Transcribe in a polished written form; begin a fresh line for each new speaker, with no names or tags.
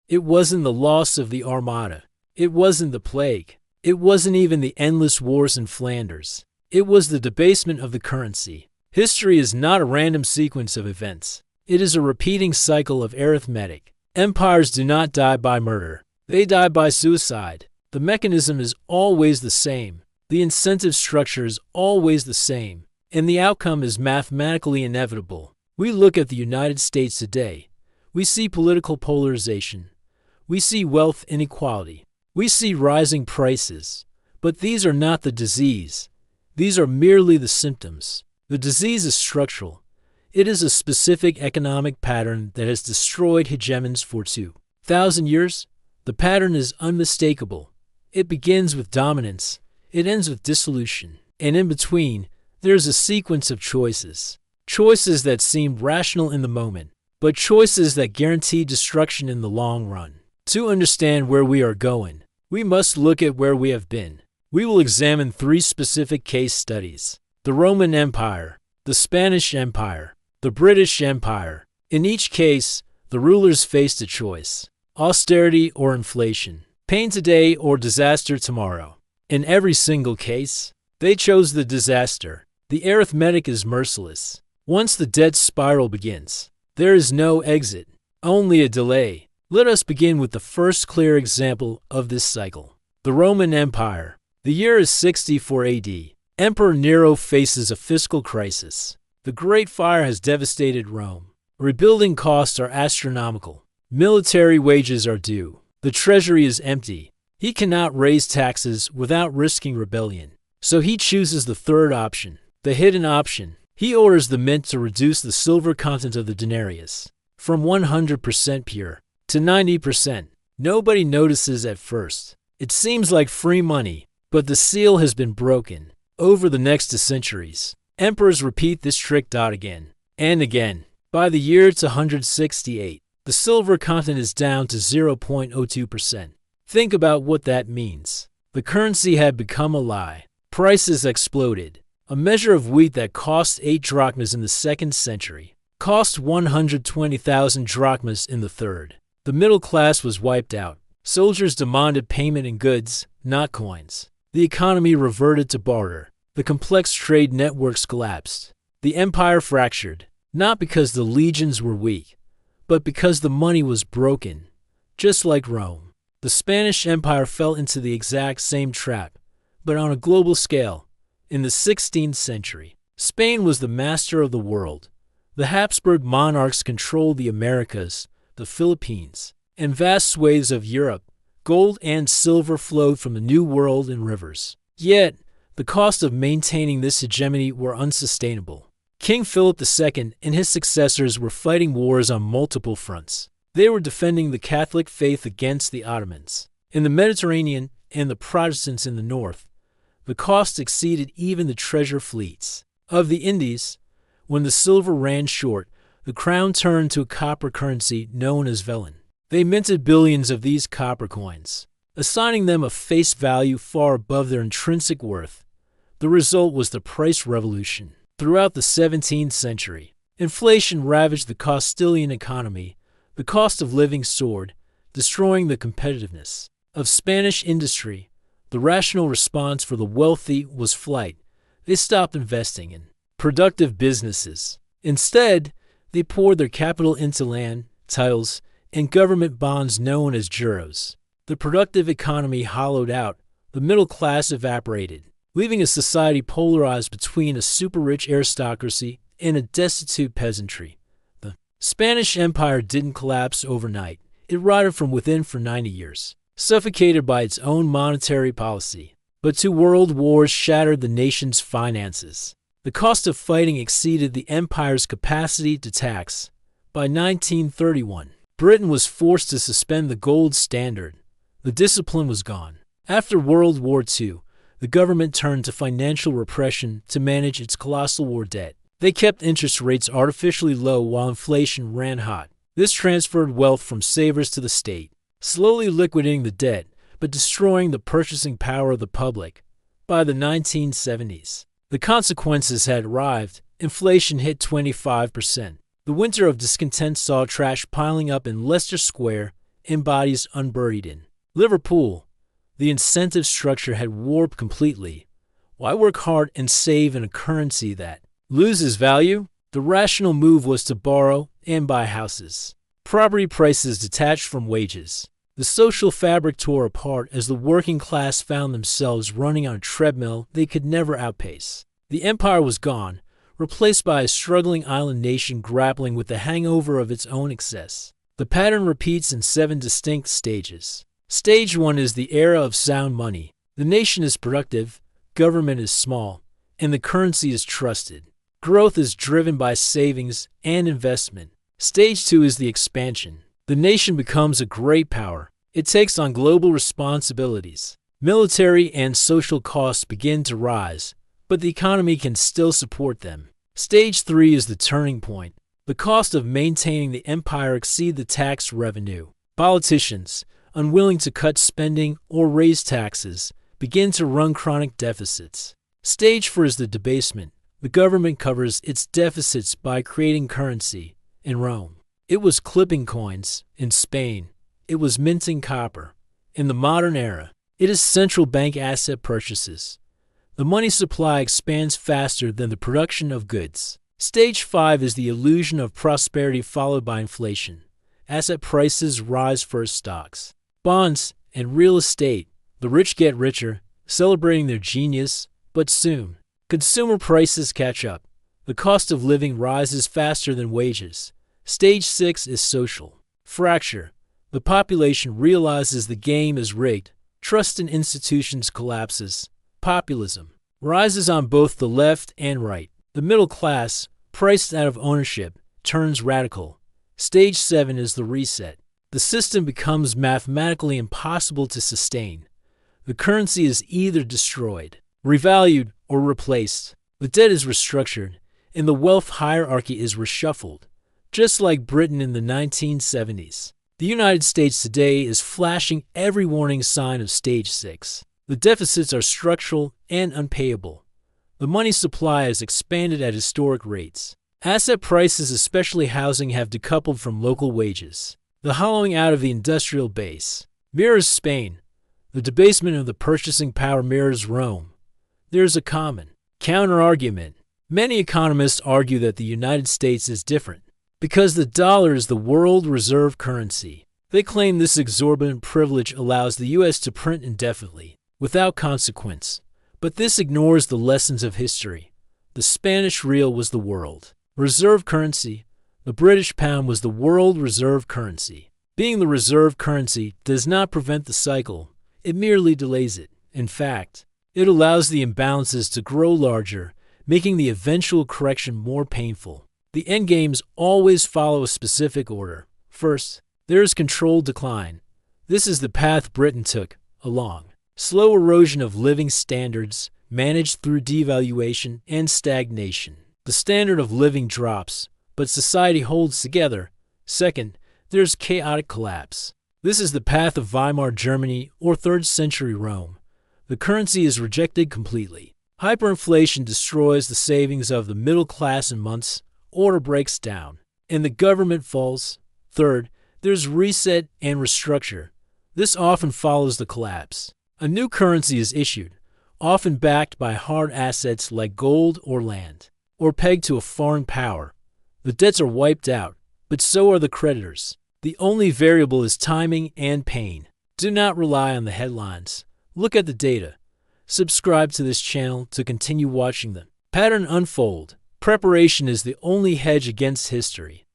It wasn't the loss of the Armada. It wasn't the plague. It wasn't even the endless wars in Flanders. It was the debasement of the currency. History is not a random sequence of events. It is a repeating cycle of arithmetic. Empires do not die by murder. They die by suicide. The mechanism is always the same. The incentive structure is always the same. And the outcome is mathematically inevitable. We look at the United States today. We see political polarization. We see wealth inequality. We see rising prices. But these are not the disease. These are merely the symptoms. The disease is structural. It is a specific economic pattern that has destroyed hegemons for 2,000 years. The pattern is unmistakable. It begins with dominance. It ends with dissolution. And in between, there is a sequence of choices. Choices that seem rational in the moment, but choices that guarantee destruction in the long run. To understand where we are going, we must look at where we have been. We will examine 3 specific case studies: the Roman Empire, the Spanish Empire, the British Empire. In each case, the rulers faced a choice: austerity or inflation, pain today or disaster tomorrow. In every single case, they chose the disaster. The arithmetic is merciless. Once the debt spiral begins, there is no exit, only a delay. Let us begin with the first clear example of this cycle: the Roman Empire. The year is 64 AD. Emperor Nero faces a fiscal crisis. The Great Fire has devastated Rome. Rebuilding costs are astronomical. Military wages are due. The treasury is empty. He cannot raise taxes without risking rebellion. So he chooses the third option, the hidden option. He orders the mint to reduce the silver content of the denarius from 100% pure to 90%. Nobody notices at first. It seems like free money, but the seal has been broken. Over the next centuries, emperors repeat this trick again and again. By the year 168, the silver content is down to 0.02%. Think about what that means. The currency had become a lie. Prices exploded. A measure of wheat that cost 8 drachmas in the 2nd century cost 120,000 drachmas in the 3rd. The middle class was wiped out. Soldiers demanded payment in goods, not coins. The economy reverted to barter. The complex trade networks collapsed. The empire fractured, not because the legions were weak, but because the money was broken, just like Rome. The Spanish Empire fell into the exact same trap, but on a global scale. In the 16th century, Spain was the master of the world. The Habsburg monarchs controlled the Americas, the Philippines, and vast swathes of Europe. Gold and silver flowed from the New World in rivers. Yet, the cost of maintaining this hegemony were unsustainable. King Philip II and his successors were fighting wars on multiple fronts. They were defending the Catholic faith against the Ottomans in the Mediterranean and the Protestants in the north. The cost exceeded even the treasure fleets of the Indies. When the silver ran short, the crown turned to a copper currency known as vellon. They minted billions of these copper coins, assigning them a face value far above their intrinsic worth. The result was the price revolution. Throughout the 17th century, inflation ravaged the Castilian economy. The cost of living soared, destroying the competitiveness of Spanish industry. The rational response for the wealthy was flight. They stopped investing in productive businesses. Instead, they poured their capital into land, titles, and government bonds known as juros. The productive economy hollowed out. The middle class evaporated, leaving a society polarized between a super-rich aristocracy and a destitute peasantry. The Spanish Empire didn't collapse overnight. It rotted from within for 90 years, suffocated by its own monetary policy. But 2 world wars shattered the nation's finances. The cost of fighting exceeded the empire's capacity to tax. By 1931, Britain was forced to suspend the gold standard. The discipline was gone. After World War II, the government turned to financial repression to manage its colossal war debt. They kept interest rates artificially low while inflation ran hot. This transferred wealth from savers to the state, slowly liquidating the debt, but destroying the purchasing power of the public. By the 1970s, the consequences had arrived. Inflation hit 25%. The winter of discontent saw trash piling up in Leicester Square and bodies unburied in. Liverpool. The incentive structure had warped completely. Why work hard and save in a currency that loses value? The rational move was to borrow and buy houses. Property prices detached from wages. The social fabric tore apart as the working class found themselves running on a treadmill they could never outpace. The empire was gone, replaced by a struggling island nation grappling with the hangover of its own excess. The pattern repeats in 7 distinct stages. Stage 1 is the era of sound money. The nation is productive, government is small, and the currency is trusted. Growth is driven by savings and investment. Stage 2 is the expansion. The nation becomes a great power. It takes on global responsibilities. Military and social costs begin to rise, but the economy can still support them. Stage 3 is the turning point. The cost of maintaining the empire exceeds the tax revenue. Politicians, unwilling to cut spending or raise taxes, begin to run chronic deficits. Stage 4 is the debasement. The government covers its deficits by creating currency. In Rome, it was clipping coins. In Spain, it was minting copper. In the modern era, it is central bank asset purchases. The money supply expands faster than the production of goods. Stage 5 is the illusion of prosperity followed by inflation. Asset prices rise for stocks, bonds, and real estate. The rich get richer, celebrating their genius, but soon, consumer prices catch up. The cost of living rises faster than wages. Stage 6 is social fracture. The population realizes the game is rigged. Trust in institutions collapses. Populism rises on both the left and right. The middle class, priced out of ownership, turns radical. Stage 7 is the reset. The system becomes mathematically impossible to sustain. The currency is either destroyed, revalued, or replaced. The debt is restructured, and the wealth hierarchy is reshuffled. Just like Britain in the 1970s, the United States today is flashing every warning sign of Stage 6. The deficits are structural and unpayable. The money supply has expanded at historic rates. Asset prices, especially housing, have decoupled from local wages. The hollowing out of the industrial base mirrors Spain. The debasement of the purchasing power mirrors Rome. There is a common counter-argument. Many economists argue that the United States is different because the dollar is the world reserve currency. They claim this exorbitant privilege allows the U.S. to print indefinitely, without consequence. But this ignores the lessons of history. The Spanish real was the world reserve currency. The British pound was the world reserve currency. Being the reserve currency does not prevent the cycle. It merely delays it. In fact, it allows the imbalances to grow larger, making the eventual correction more painful. The endgames always follow a specific order. First, there is controlled decline. This is the path Britain took, along slow erosion of living standards managed through devaluation and stagnation. The standard of living drops, but society holds together. Second, there's chaotic collapse. This is the path of Weimar Germany or 3rd century Rome. The currency is rejected completely. Hyperinflation destroys the savings of the middle class in months. Order breaks down, and the government falls. Third, there's reset and restructure. This often follows the collapse. A new currency is issued, often backed by hard assets like gold or land, or pegged to a foreign power. The debts are wiped out, but so are the creditors. The only variable is timing and pain. Do not rely on the headlines. Look at the data. Subscribe to this channel to continue watching them. Pattern unfold. Preparation is the only hedge against history.